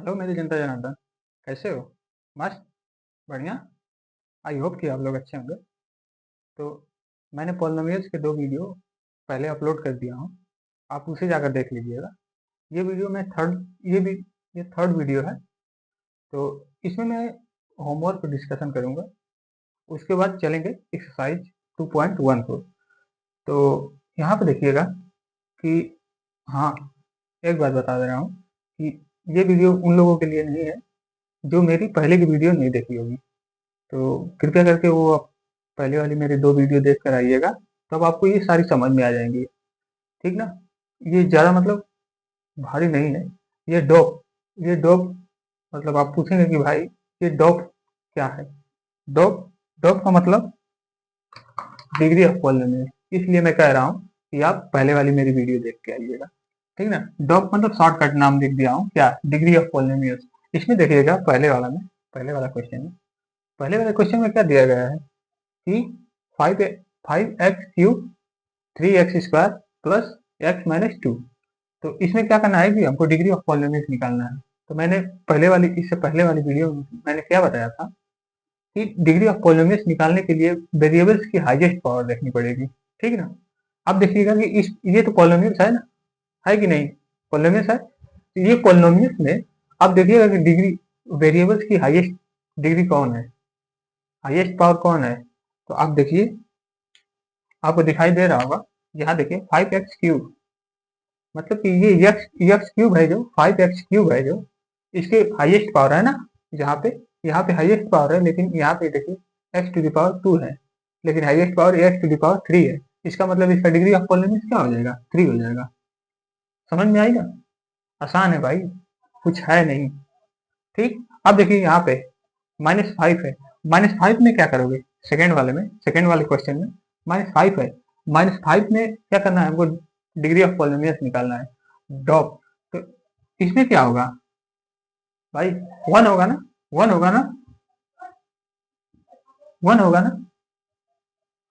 Hello मेरी जनता जनार्दन, कैसे हो? मस्त, बढ़िया। आई होप कि आप लोग अच्छे होंगे। तो मैंने पॉलिनोमियल्स के 2 वीडियो पहले अपलोड कर दिया हूँ। आप उसे जाकर देख लीजिएगा। ये वीडियो मैं थर्ड ये भी ये थर्ड वीडियो है। तो इसमें मैं होमवर्क पर डिस्कशन करूँगा। उसके बाद चलेंगे एक्सरसाइज 2.14। तो यहाँ पे देखिएगा कि हाँ, एक बात बता दे रहा हूँ कि ये वीडियो उन लोगों के लिए नहीं है जो मेरी पहले की वीडियो नहीं देखी होगी। तो कृपया करके वो आप पहले वाली मेरी 2 वीडियो देख कर आइएगा, तब आपको ये सारी समझ में आ जाएँगी, ठीक ना? ये ज़्यादा मतलब भारी नहीं है। ये डॉप ये डॉप मतलब आप पूछेंगे कि भाई ये डॉप क्या है? डॉप डॉप का मतलब डिग्री ऑफ पॉलिनोमियल। इसलिए मैं कह रहा हूँ कि आप पहले वाली मेरी वीडियो देख के आइएगा, ठीक ना? डॉप मतलब शॉर्टकट नाम लिख दिया हूँ, क्या? Degree of polynomials. इसमें देखिएगा पहले वाला क्वेश्चन में क्या दिया गया है कि 5x³ 3x² plus x minus 2। तो इसमें क्या करना है कि हमको डिग्री ऑफ पॉलिनोमियल्स निकालना है। तो मैंने इससे पहले वाली वीडियो में मैंने क्या बताया था कि डिग्री ऑफ पॉलिनोमियल्स निकालने के लिए वेरिएबल्स की हाईएस्ट पावर देखनी पड़ेगी, ठीक ना? अब देखिएगा कि ये तो पॉलिनोमियल्स है ना, है कि नहीं? पॉलिनोमियल्स है। तो ये पॉलिनोमियल्स में अब देखिएगा कि डिग्री वेरिएबल्स की हाईएस्ट डिग्री कौन है, हाईएस्ट पावर कौन है? तो आप देखिए, आपको दिखाई दे रहा होगा। यहाँ देखिए 5x³ मतलब कि ये x³ है, जो 5x³ है, जो इसके हाईएस्ट पावर है ना। यहाँ पे हाईएस्ट पावर है, लेकिन यहाँ पे देखिए x⁻² है, लेकिन हाईएस्ट पावर x⁻³ है। इसका मतलब इसका डिग्री ऑफ पॉलिनोमियल क्या हो जाएगा? 3 हो जाएगा। समझ में आएगा? आसान है भाई, कुछ है नहीं, ठीक। अब देखिए यहाँ पे -5 है। -5 में क्या करोगे? सेकेंड वाले क्वेश्चन में -5 है। -5 में क्या करना है हमको? डिग्री ऑफ पॉलिनोमियल्स निकालना है, डॉप। तो इसमें क्या होगा भाई? 1 होगा ना, 1 होगा ना, 1 होगा ना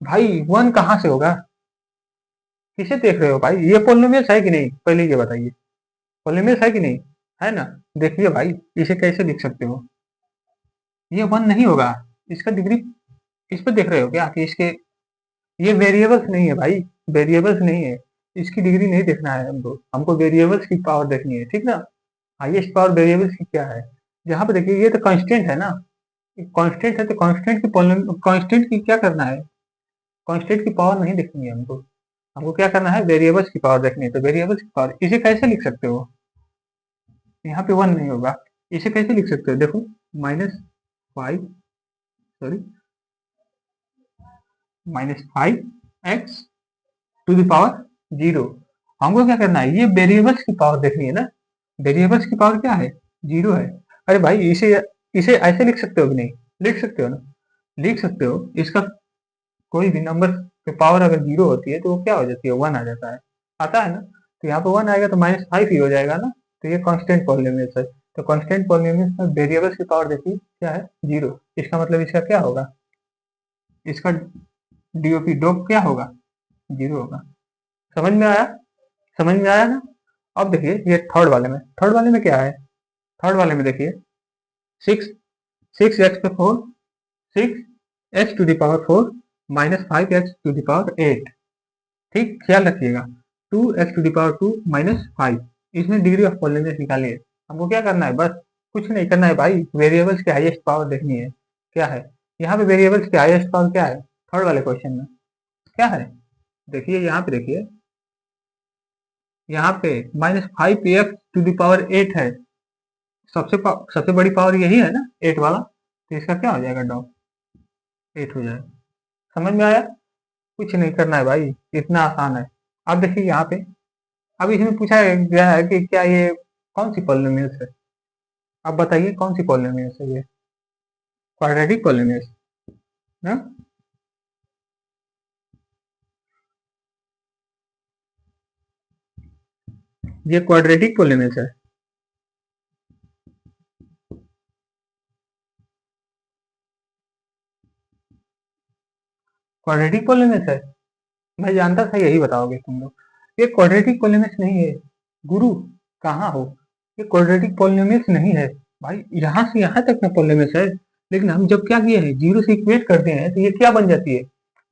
भाई। 1 कहाँ से होगा? किसे देख रहे हो भाई? ये पॉलिनोमियल्स है कि नहीं, पहले ये बताइए। पॉलिनोमियल्स है कि नहीं? है ना। देखिए भाई, इसे कैसे लिख सकते हो? ये 1 नहीं होगा। इसका डिग्री इस पे देख रहे हो क्या कि इसके ये वेरिएबल्स नहीं है भाई, वेरिएबल्स नहीं है। इसकी डिग्री नहीं देखना है हमको, वेरिएबल्स की पावर देखनी है, ठीक ना। हाईएस्ट पावर वेरिएबल्स की क्या है? यहाँ पे देखिए, ये तो कांस्टेंट है ना। कांस्टेंट है तो कांस्टेंट की क्या करना है? कांस्टेंट की पावर नहीं देखनी है हमको। हमको क्या करना है? वेरिएबल्स की पावर देखनी है। तो वेरिएबल्स की पावर इसे कैसे लिख सकते हो? यहाँ पे 1 नहीं होगा। इसे कैसे लिख सकते हो? देखो, -5 सॉरी -5x⁻0। हमको क्या करना है? ये वेरिएबल्स की पावर देखनी है ना। वेरिएबल्स की पावर क्या है? 0 है। अरे भाई, इसे इसे ऐसे लिख सकते हो कि नहीं? लिख सकते हो ना, लिख सकते हो। इसका कोई भी नंबर की पावर अगर 0 होती है तो वो क्या हो जाती है? 1 आ जाता है, आता है ना। तो यहाँ पे 1 आएगा तो -5 ही हो जाएगा ना। तो ये कांस्टेंट पॉलिनोमियल्स है। तो कांस्टेंट पॉलिनोमियल्स में वेरिएबल्स की पावर देखिए क्या है? 0। इसका मतलब इसका क्या होगा? इसका डीओपी डोप क्या होगा? 0 होगा। समझ में आया? समझ में आया ना। अब देखिए, ये थर्ड वाले में क्या है? थर्ड वाले में देखिए, 6 6x⁴ 6x⁴ -5x⁸। ठीक, ख्याल रखिएगा। 2x⁴ -5। इसमें डिग्री ऑफ पॉलिनोमियल निकालिए। हमको क्या करना है? बस कुछ नहीं करना है भाई, वेरिएबल्स की हाईएस्ट पावर देखनी है। क्या है यहाँ पे? वेरिएबल्स की हाईएस्ट पावर क्या है थर्ड वाले क्वेश्चन में? क्या है? देखिए यहाँ पे, देखिए यहाँ पे -5x⁸ है। सबसे बड़ी पावर यही है ना, 8 वाला। तो इसका क्या हो जाएगा? डॉट 8 हो जाएगा। समझ में आया? कुछ नहीं करना है भाई, इतना आसान है। अब देखिए यहाँ पे, अब इसमें पूछा गया है कि क्या ये कौन सी पॉलिनोमियल्स है? अब बताइए कौन सी पॉलिनोमियल्स है ये? क्वाड्रेटिक पॉलिनोमियल्स ना। ये क्वाड्रेटिक पॉलिनोमियल्स है। क्वाड्रेटिक पॉलिनोमियल्स है। मैं जानता था यही बताओगे तुम लोग। ये क्वाड्रेटिक पॉलिनोमियल्स नहीं है गुरु। कहाँ हो? ये क्वाड्रेटिक पॉलिनोमियल्स नहीं है भाई, यहाँ से यहाँ तक ना पॉलिनोमियल्स है। लेकिन हम जब क्या किए हैं, जीरो से इक्वेट करते हैं तो ये क्या बन जाती है,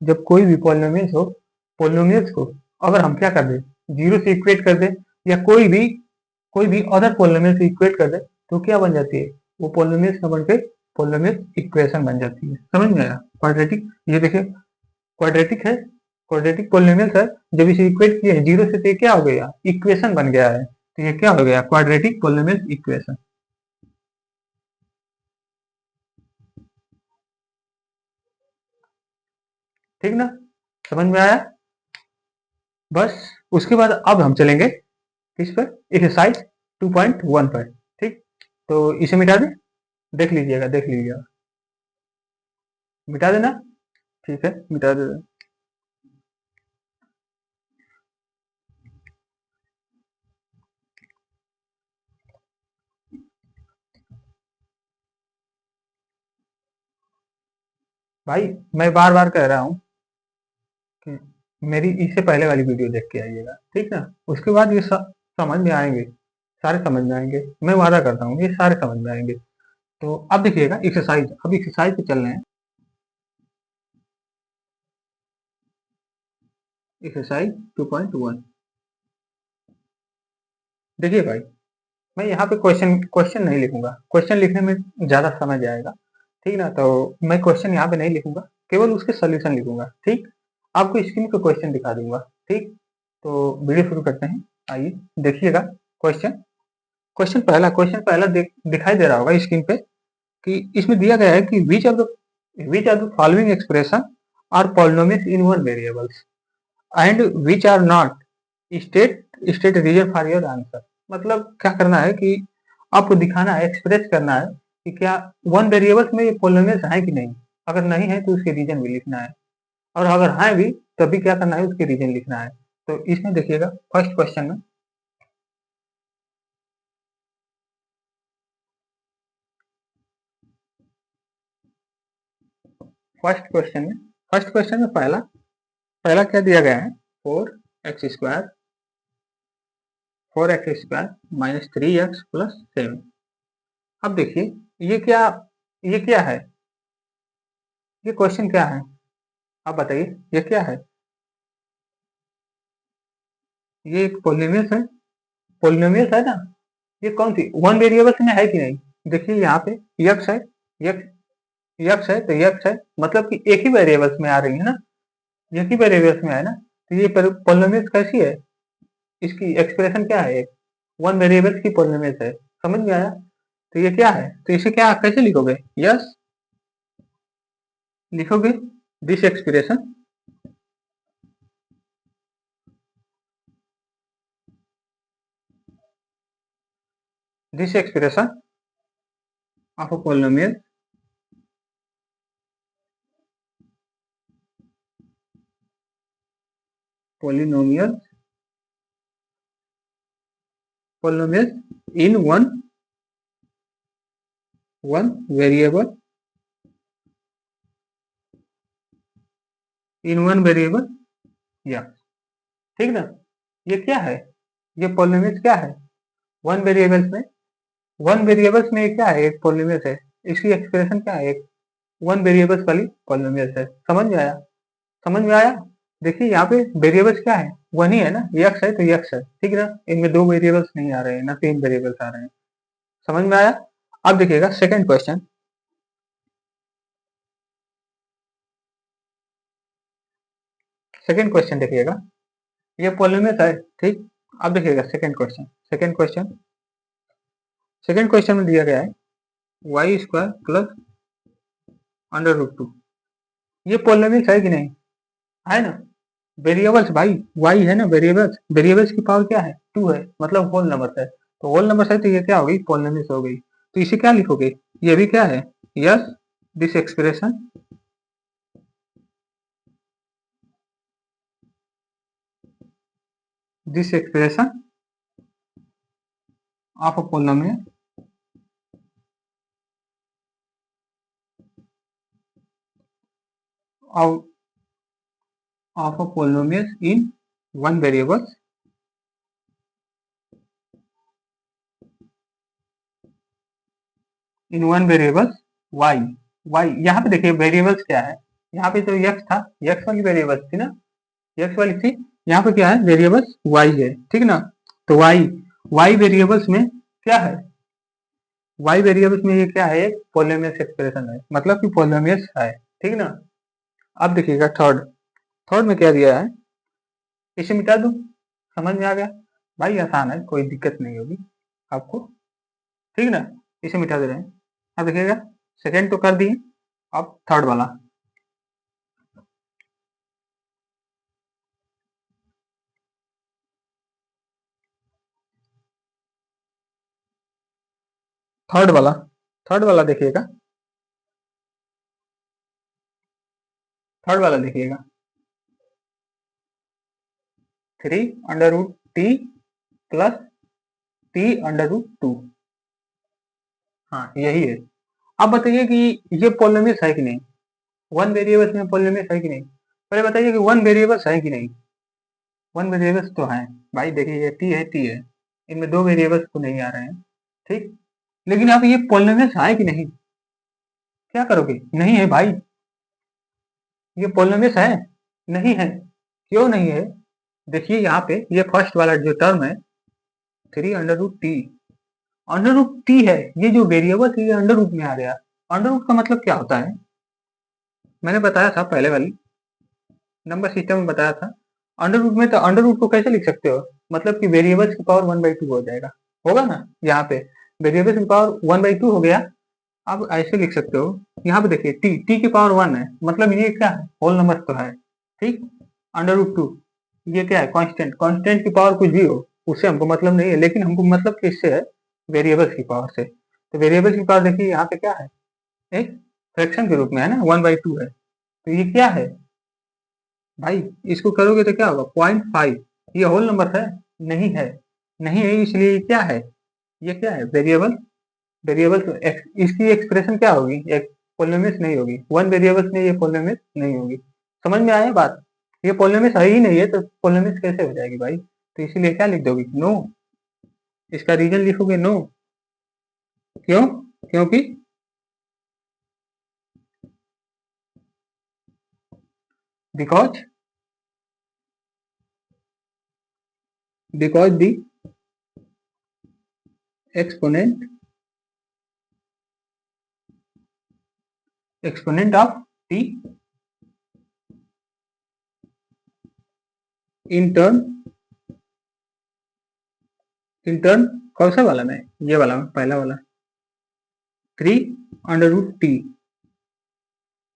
जब कोई भी पॉलिनोमियल्स हो, पॉलिनोमियल्स को अगर हम क्या कर दें, जीरो से इक्वेट कर दें, या कोई भी अदर पॉलिनोमियल से इक्वेट कर दें, तो क्या बन जाती है, वो पॉलिनोमियल्स ना बन के पॉलिनोमियल इक्वेशन बन जाती है। समझ में आया? क्वाड्रेटिक, ये देखिए क्वाड्रेटिक है, क्वाड्रेटिक पॉलिनोमियल्स है, जब इसे इक्वेट किए जीरो से तो ये क्या हो गया, इक्वेशन बन गया है। तो ये क्या हो गया, क्वाड्रेटिक पॉलिनोमियल इक्वेशन। ठीक ना, समझ में आया? बस उसके बाद अब हम चलेंगे किस पर, एक्सरसाइज 2.1 पर। ठीक, तो इसे मिटा दें, देख लीजिएगा, मिटा देना। ठीक है, मिटा दे। भाई मैं बार बार कह रहा हूँ कि मेरी इससे पहले वाली वीडियो देख के आइएगा, ठीक ना, उसके बाद ये समझ में आएंगे, सारे समझ में आएंगे, मैं वादा करता हूँ ये सारे समझ में आएंगे। तो अब देखिएगा एक्सरसाइज, अब एक्सरसाइज पे चल रहे हैं। एक्सरसाइज 2.1, देखिए भाई, मैं यहाँ पे क्वेश्चन क्वेश्चन नहीं लिखूंगा, क्वेश्चन लिखने में ज़्यादा समय जाएगा, ठीक ना, तो मैं क्वेश्चन यहाँ पे नहीं लिखूंगा, केवल उसके सोल्यूशन लिखूंगा। ठीक, आपको स्क्रीन पे क्वेश्चन दिखा दूंगा। ठीक, तो वीडियो शुरू करते हैं, आइए देखिएगा। क्वेश्चन क्वेश्चन पहला दिखाई दे रहा होगा स्क्रीन पे, कि इसमें दिया गया है कि which are the following expression are polynomials in one variables and which are not, state state reason for your answer. मतलब क्या करना है कि आपको दिखाना है, एक्सप्रेस करना है कि क्या वन वेरिएबल्स में ये पॉलिनोमियल्स हैं कि नहीं, अगर नहीं है तो उसके रीजन भी लिखना है, और अगर हैं भी तभी क्या करना है, उसके रीजन लिखना है। तो इसमें देखिएगा फर्स्ट क्वेश्चन में, फर्स्ट क्वेश्चन में पहला पहला क्या दिया गया है, 4x² 4x² -3x + 7। अब देखिए ये क्या है, ये क्वेश्चन क्या है, आप बताइए ये क्या है। ये एक पॉलिनोमियल्स है ना, ये कौन सी वन वेरिएबल्स में है कि नहीं। देखिए यहाँ पे यक्स है, यक्स यक्स है, तो यक्स है मतलब कि एक ही वेरिएबल्स में आ रही है ना, एक ही वेरिएबल्स में है ना, तो ये पॉलिनोमियल्स कैसी है, इसकी एक्सप्रेशन क्या है, एक वन वेरिएबल्स की पॉलिनोमियल्स है। समझ में आया? तो ये क्या है, तो इसे क्या कैसे लिखोगे, यस लिखोगे, this expression this expression of a polynomial in one variable या, ठीक ना, ये क्या है, ये पॉलिनोमियल्स क्या है, वन वेरिएबल्स में वन वेरिएबल्स में ये क्या है, एक पॉलिनोमियल्स है, इसकी एक्सप्रेशन क्या है, एक वन वेरिएबल्स वाली पॉलिनोमियल्स है। समझ में आया? समझ में आया? देखिए यहाँ पे वेरिएबल्स क्या है, वन ही है ना, यक्स है तो यक्स है, ठीक ना, इनमें दो वेरिएबल्स नहीं आ रहे हैं ना, तीन वेरिएबल्स आ रहे हैं। समझ में आया? अब देखिएगा सेकंड क्वेश्चन देखिएगा, ये पॉलिनोमियल है, ठीक। अब देखिएगा सेकंड क्वेश्चन में दिया गया है y² + √2। ये पॉलिनोमियल है कि नहीं, है ना, वेरिएबल्स भाई, y है ना, वेरिएबल्स वेरिएबल्स की पावर क्या है, 2 है, मतलब होल नंबर है, तो होल नंबर है तो ये क्या हो गई, पॉलिनोमियल हो गई। तो इसे क्या लिखोगे, ये भी क्या है, yes this expression of a polynomial of a polynomial in one variable in one variables y. Y यहाँ पे देखिए वेरिएबल्स क्या है, यहाँ पे तो यक्स था, यक्स वाली वेरिएबल्स थी ना, यक्स वाली थी, यहाँ पे क्या है वेरिएबल्स वाई है, ठीक ना। तो वाई, वाई वेरिएबल्स में क्या है, वाई वेरिएबल्स में ये क्या है, एक पॉलिनोमियल एक्सप्रेशन है, मतलब कि पॉलिनोमियल है, ठीक ना। अब देखिएगा थर्ड, थर्ड में क्या दिया है, इसे मिटा दूं, समझ में आ गया भाई, आसान है, कोई दिक्कत नहीं होगी आपको, ठीक ना। इसे मिटा दे रहे हैं। अब देखिएगा सेकेंड तो कर दिए, अब थर्ड वाला, थर्ड वाला, थर्ड वाला देखिएगा, थर्ड वाला देखिएगा, 3 under root T plus T√2, हाँ यही है। अब बताइए कि ये पॉलिनोमियल है कि नहीं, वन वेरिएबल्स में पॉलिनोमियल है कि नहीं, पहले बताइए कि वन वेरिएबल्स है कि नहीं, वन वेरिएबल्स तो हैं भाई, देखिए ये टी है, इनमें दो वेरिएबल्स तो नहीं आ रहे हैं, ठीक। लेकिन आप ये पॉलिनोमियल है कि नहीं, क्या करोगे, नहीं है भाई, ये पॉलिनोमियल है, नहीं है, क्यों नहीं है, देखिए यहाँ पे ये फर्स्ट वाला जो टर्म है 3 under root t, under root t है, ये जो वेरिएबल है ये अंडर रूट में आ गया। अंडर रूट का मतलब क्या होता है, मैंने बताया था पहले वाली नंबर सिस्टम में बताया था, अंडर रूट में, तो अंडर रूट को कैसे लिख सकते हो, मतलब कि वेरिएबल्स की पावर 1/2 हो जाएगा, होगा ना, यहाँ पे वेरिएबल्स की पावर 1/2 हो गया। आप ऐसे लिख सकते हो, यहाँ पे देखिए टी की पावर 1 है, मतलब ये क्या है, होल नंबर तो है, ठीक। अंडर रूट 2 ये क्या है, कांस्टेंट, कांस्टेंट की पावर कुछ भी हो उससे हमको मतलब नहीं है, लेकिन हमको मतलब किससे है, वेरिएबल्स की पावर से। तो वेरिएबल्स की पावर देखिए यहाँ पे क्या है, एक फ्रैक्शन के रूप में है ना, 1/2 है, तो ये क्या है भाई, इसको करोगे तो क्या होगा, 0.5, ये होल नंबर है, नहीं है, नहीं है, इसलिए ये क्या है, ये क्या है वेरिएबल, वेरिएबल तो इसकी एक्सप्रेशन क्या होगी, एक पॉलिनोमियल नहीं होगी, वन वेरिएबल्स में ये पॉलिनोमियल नहीं होगी, समझ में आया बात, ये पॉलिनोमियल है ही नहीं है, तो पॉलिनोमियल कैसे हो जाएगी भाई, तो इसीलिए क्या लिख दोगे, नो, इसका रीजन लिखोगे नो, क्यों, क्योंकि because, because the exponent, exponent of T in turn, in turn कौन सा वाला में, ये वाला में, पहला वाला 3 अंडर रूट टी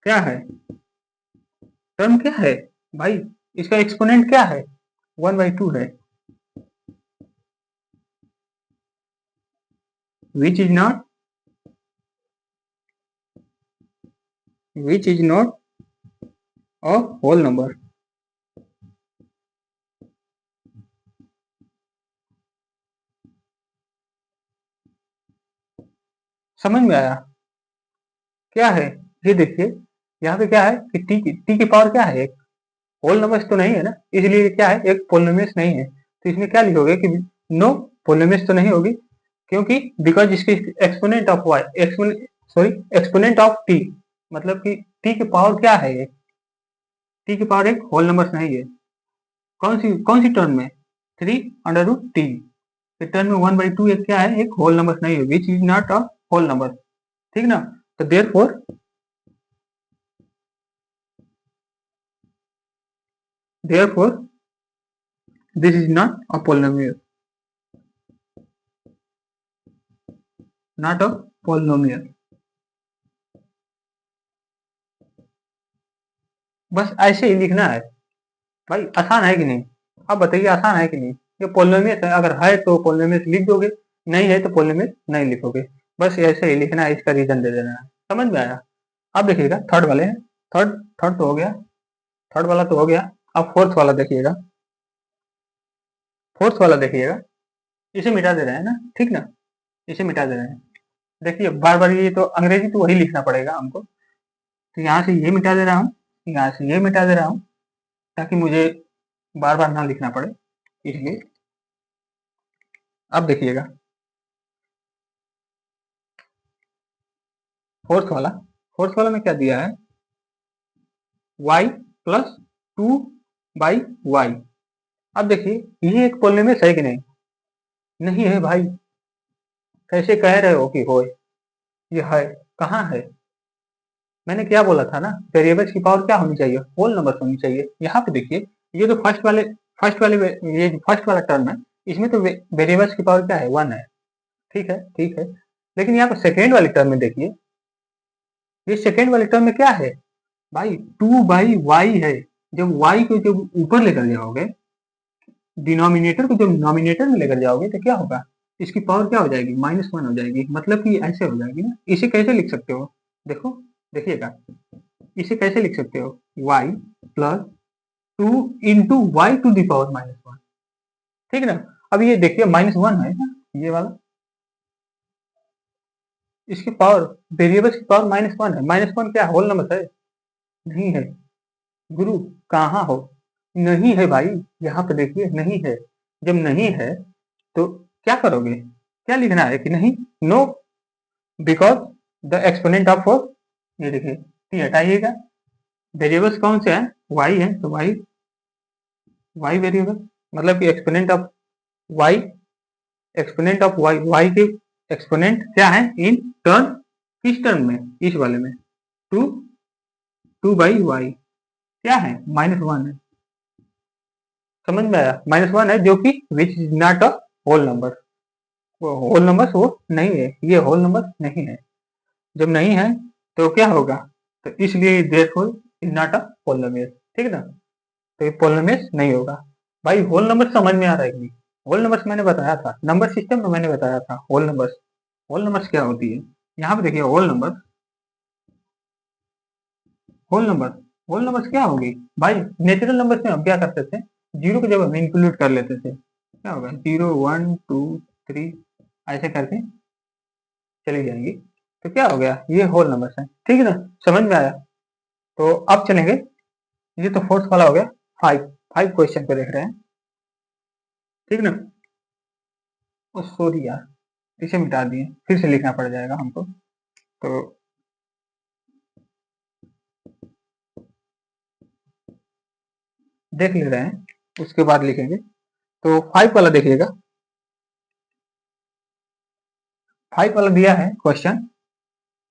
क्या है, टर्म क्या है भाई, इसका एक्सपोनेंट क्या है, 1/2 है, which is not, which is not a whole number, समझ में आया, क्या है, ये देखिए यहाँ पे क्या है कि टी की पावर क्या है, एक होल नंबर्स तो नहीं है ना, इसलिए क्या है, एक पॉलिनोमियल नहीं है, तो इसमें क्या लिखोगे कि नो पॉलिनोमियल तो नहीं होगी, क्योंकि बिकॉज इसकी exponent of y, exponent, sorry exponent of t, मतलब कि टी की पावर क्या है, ये टी की पावर एक होल नंबर नहीं है, कौन सी टर्म में, 3 अंडर रूट टी, टर्म में 1/2 एक क्या है, एक होल नंबर नहीं है, which is not a whole number, ठीक ना। तो therefore this is not a polynomial, not a polynomial, बस ऐसे ही लिखना है भाई, आसान है कि नहीं, अब बताइए आसान है कि नहीं, ये पोलिनोमियल है, अगर है तो पोलिनोमियल लिख दोगे, नहीं है तो पोलिनोमियल नहीं लिखोगे, बस ऐसे ही लिखना है, इसका रीजन दे देना है, समझ में आया। अब देखिएगा थर्ड वाले हैं, थर्ड, थर्ड तो हो गया, थर्ड वाला तो हो गया, अब फोर्थ वाला देखिएगा, फोर्थ वाला देखिएगा, इसे मिटा दे रहे हैं ना, ठीक ना, इसे मिटा दे रहे हैं, देखिए बार बार ये तो अंग्रेजी तो वही लिखना पड़ेगा हमको, तो यहाँ से ये मिटा दे रहा हूँ, यहाँ से ये मिटा दे रहा हूँ, ताकि मुझे बार बार ना लिखना पड़े, इसलिए अब देखिएगा फोर्थ वाला में क्या दिया है, y प्लस 2/y। अब देखिए ये एक पॉलिनोमियल है कि नहीं, नहीं है भाई, कैसे कह रहे हो कि हो, ये है, कहाँ है, मैंने क्या बोला था ना, वेरिएबल्स की पावर क्या होनी चाहिए, होल नंबर होनी चाहिए। यहाँ पे देखिए ये जो फर्स्ट वाले ये फर्स्ट वाला टर्म है, इसमें तो वेरिएबल्स की पावर क्या है, 1 है, ठीक है ठीक है। लेकिन यहाँ पे सेकेंड वाले टर्म में देखिए, ये सेकेंड वाले टर्म में क्या है भाई, 2/y है। जब y को जब ऊपर लेकर जाओगे, डिनोमिनेटर को जब नॉमिनेटर में लेकर जाओगे तो क्या होगा, इसकी पावर क्या हो जाएगी, -1 हो जाएगी, मतलब कि ऐसे हो जाएगी ना। इसे कैसे लिख सकते हो, देखो देखिएगा, इसे कैसे लिख सकते हो, y प्लस 2 × y⁻1, ठीक ना। अब ये देखिए -1 है ना, ये वाला, इसकी पावर, वेरिएबल्स की पावर -1 है। -1 क्या होल नंबर है, नहीं है गुरु, कहाँ हो, नहीं है भाई, यहाँ पे देखिए नहीं है। जब नहीं है तो क्या करोगे, क्या लिखना है कि नहीं, no, because the exponent of 4, ये देखिए टी हटाइएगा, वेरिएबल्स कौन से हैं, y है, तो y वेरिएबल, मतलब कि एक्सपोनेंट ऑफ y, y के एक्सपोनेंट क्या है इन टर्म, किस टर्म में, इस वाले में, 2/y क्या है, -1 है, समझ में आया, -1 है, जो कि which is not a whole number, वो होल नंबर वो नहीं है, ये होल नंबर नहीं है। जब नहीं है तो क्या होगा, तो इसलिए therefore is not a polynomial, ठीक ना। तो ये पॉलिनोमियल नहीं होगा। भाई होल नंबर समझ में आ रहा है कि नहीं, होल नंबर्स मैंने बताया था, नंबर सिस्टम में मैंने बताया था होल नंबर्स क्या होती है। यहाँ पे देखिए होल नंबर होल नंबर्स क्या होगी भाई, नेचुरल नंबर्स में हम क्या करते थे, जीरो को जब हम इंक्लूड कर लेते थे, क्या होगा, 0 1 2 3 ऐसे करके चली जाएंगी, तो क्या हो गया, ये होल नंबर्स है, ठीक है ना, समझ में आया। तो अब चलेंगे, ये तो फोर्थ वाला हो गया, फाइव फाइव क्वेश्चन को देख रहे हैं, ठीक ना। ओ सॉरी यार, इसे मिटा दिए, फिर से लिखना पड़ जाएगा हमको, तो देख ले रहे हैं, उसके बाद लिखेंगे। तो 5 वाला देखिएगा, 5 वाला दिया है क्वेश्चन,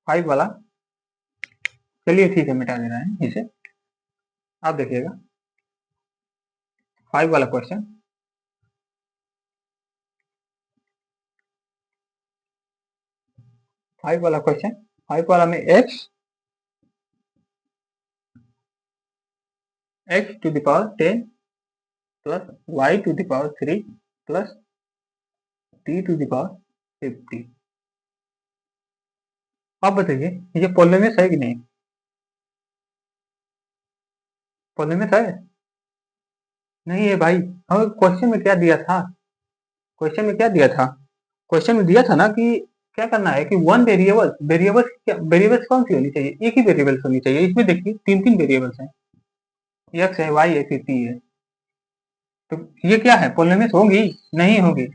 5 वाला, चलिए ठीक है मिटा दे रहे हैं इसे। आप देखिएगा 5 वाला क्वेश्चन, 5 वाला क्वेश्चन, 5 वाला में x to the power 10 plus y to the power 3 plus t to the power 50। अब बताइए ये पॉलिनोमियल है कि नहीं, पॉलिनोमियल है, नहीं है भाई। हमें क्वेश्चन में क्या दिया था, क्वेश्चन में क्या दिया था, क्वेश्चन में दिया था ना कि क्या करना है कि वन वेरिएबल्स कौन सी होनी चाहिए, एक ही वेरिएबल्स होनी चाहिए। इसमें देखिए तीन तीन वेरिएबल्स हैं, एक्स है, वाई है, फिर टी है, तो ये क्या है, पॉलिनोमियल होंगी, नहीं होगी।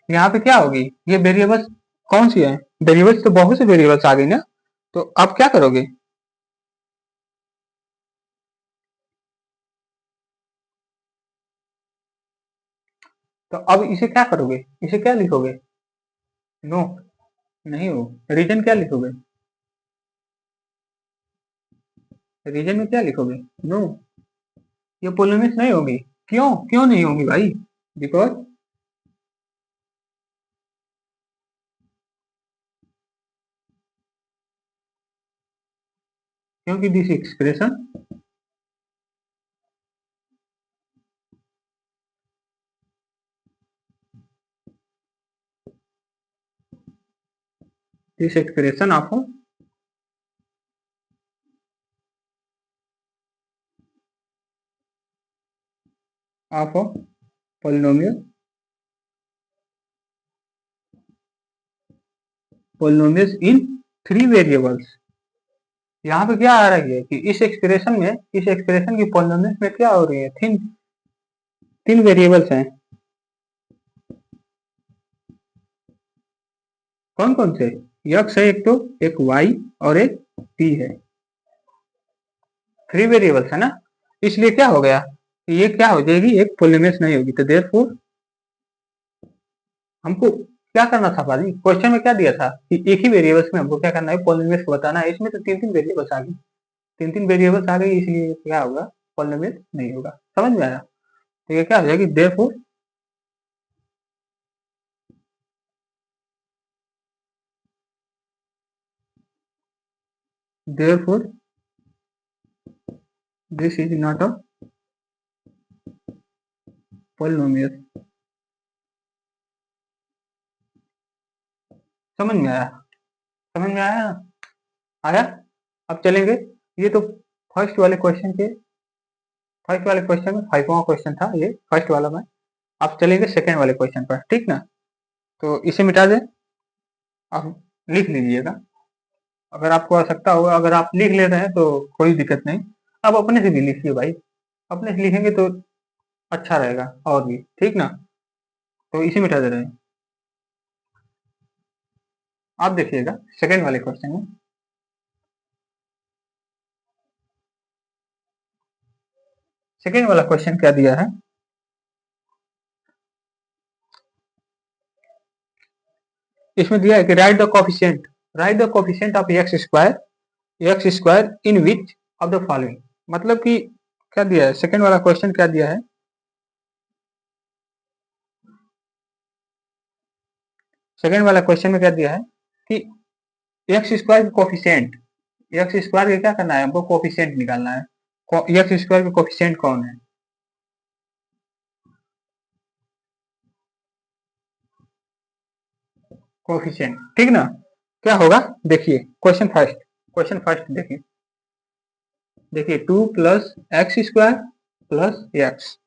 यहाँ पे क्या होगी, ये वेरिएबल्स कौन सी है, वेरिएबल्स तो बहुत से वेरिएबल्स आ गई ना, तो अब क्या करोगे, तो अब इसे क्या करोगे, इसे क्या लिखोगे, नो, नहीं हो, रीजन क्या लिखोगे, रीजन में क्या लिखोगे, नो, ये पॉलिनोमियल नहीं होगी, क्यों क्यों नहीं होगी भाई, बिकॉज क्योंकि this expression of polynomial polynomials in 3 variables. यहाँ पे क्या आ रही है कि इस एक्सप्रेशन की पोलिनोमियल्स में क्या हो रही है, तीन तीन वेरिएबल्स हैं, कौन कौन से, एक्स है एक, तो एक वाई और एक टी है, 3 वेरिएबल्स है ना, इसलिए क्या हो गया, ये क्या हो जाएगी, एक पॉलीमरेज नहीं होगी। तो देयरफॉर हमको क्या करना था भाई, क्वेश्चन में क्या दिया था कि एक ही वेरिएबल्स में हमको क्या करना है, पॉलीमरेज को बताना है। इसमें तो तीन तीन वेरिएबल्स आ गई, तीन तीन वेरिएबल्स आ गई, इसलिए क्या होगा, पॉलीमरेज नहीं होगा। समझ में आया? तो ये क्या हो जाएगी, therefore this is not a polynomial. समझ में आया? समझ में आया ना? आया? अब चलेंगे, ये तो फर्स्ट वाले क्वेश्चन के, फर्स्ट वाले क्वेश्चन में 5वां क्वेश्चन था ये, फर्स्ट वाला में। अब चलेंगे सेकेंड वाले क्वेश्चन पर, ठीक ना? तो इसे मिटा दें, आप लिख लीजिएगा, अगर आपको आवश्यकता होगा, अगर आप लिख ले रहे हैं तो कोई दिक्कत नहीं, आप अपने से भी लिखिए भाई, अपने से लिखेंगे तो अच्छा रहेगा और भी, ठीक ना? तो इसे मिटा दे रहे हैं, आप देखिएगा सेकेंड वाले क्वेश्चन में। सेकेंड वाला क्वेश्चन क्या दिया है, इसमें दिया है कि right the coefficient of x square in which of the following. मतलब कि क्या दिया है, सेकेंड वाला क्वेश्चन क्या दिया है, सेकेंड वाला क्वेश्चन में क्या दिया है कि x square coefficient, x square का क्या करना है हमको, कोफिशिएंट निकालना है। एक्स स्क्वायर का कोफिशिएंट कौन है, कोफिशिएंट, ठीक ना? क्या होगा, देखिए क्वेश्चन फर्स्ट देखिए, देखिए 2 plus x square plus x,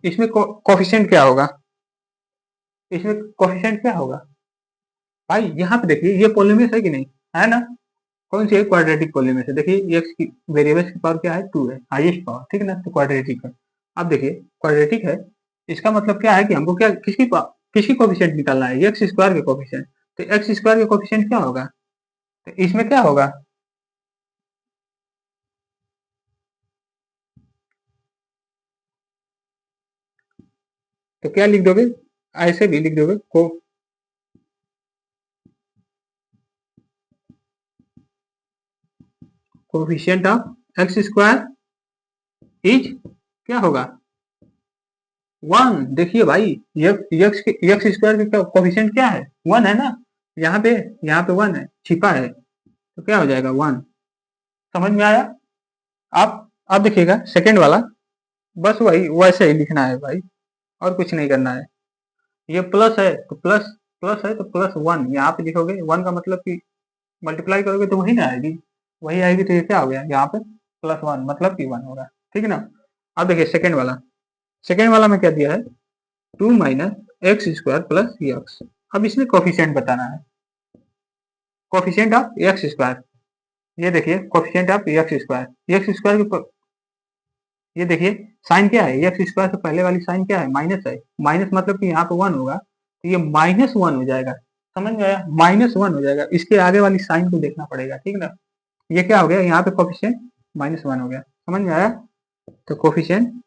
इसमें कोफिशिएंट क्या होगा, इसमें कोफिशिएंट क्या होगा भाई, यहाँ पे देखिए ये पॉलीमरेज है कि नहीं, है ना? कौन सी है, क्वाड्रेटिक पॉलीमरेज है। देखिए एक्स की वेरिएबल्स की पावर क्या है, 2 है, हाईएस्ट पावर, ठीक है ना? तो क्वाड्रेटिक है। अब देखिए क्वाड्रेटिक है, इसका मतलब क्या है कि हमको क्या, किसकी कोफिशिएंट निकालना है, एक्स स्क्वायर के कोफिशिएंट। तो एक्स स्क्वायर के कोफिशिएंट क्या होगा, तो इसमें क्या होगा, तो क्या लिख दोगे, ऐसे भी लिख दोगे coefficient of x square is क्या होगा, 1। देखिए भाई एक्स स्क्वायर के कोफिशिएंट क्या है, 1 है ना, यहाँ पे 1 है, छिपा है, तो क्या हो जाएगा 1। समझ में आया? आप देखिएगा सेकेंड वाला, बस वही वैसे ही लिखना है भाई, और कुछ नहीं करना है। ये प्लस है तो प्लस है तो प्लस 1 यहाँ पे लिखोगे, 1 का मतलब कि मल्टीप्लाई करोगे तो वही ना आएगी, वही आएगी, तो ये क्या हो गया यहाँ पे +1, मतलब कि 1 होगा, ठीक है ना? अब देखिए सेकेंड वाला में क्या दिया है, 2 minus x square plus x. अब इसमें कोफिशिएंट बताना है, कोफिशिएंट ऑफ एक्स स्क्वायर, ये देखिए कोफिशिएंट ऑफ एक्स स्क्वायर के, ये देखिए साइन क्या है, एक्स स्क्वायर से पहले वाली साइन क्या है, माइनस है, माइनस मतलब कि यहाँ पे 1 होगा, तो ये -1 हो जाएगा। समझ में आया, -1 हो जाएगा, इसके आगे वाली साइन को देखना पड़ेगा, ठीक ना? ये क्या हो गया, यहाँ पे कोफिशिएंट -1 हो गया। समझ में आया? तो coefficient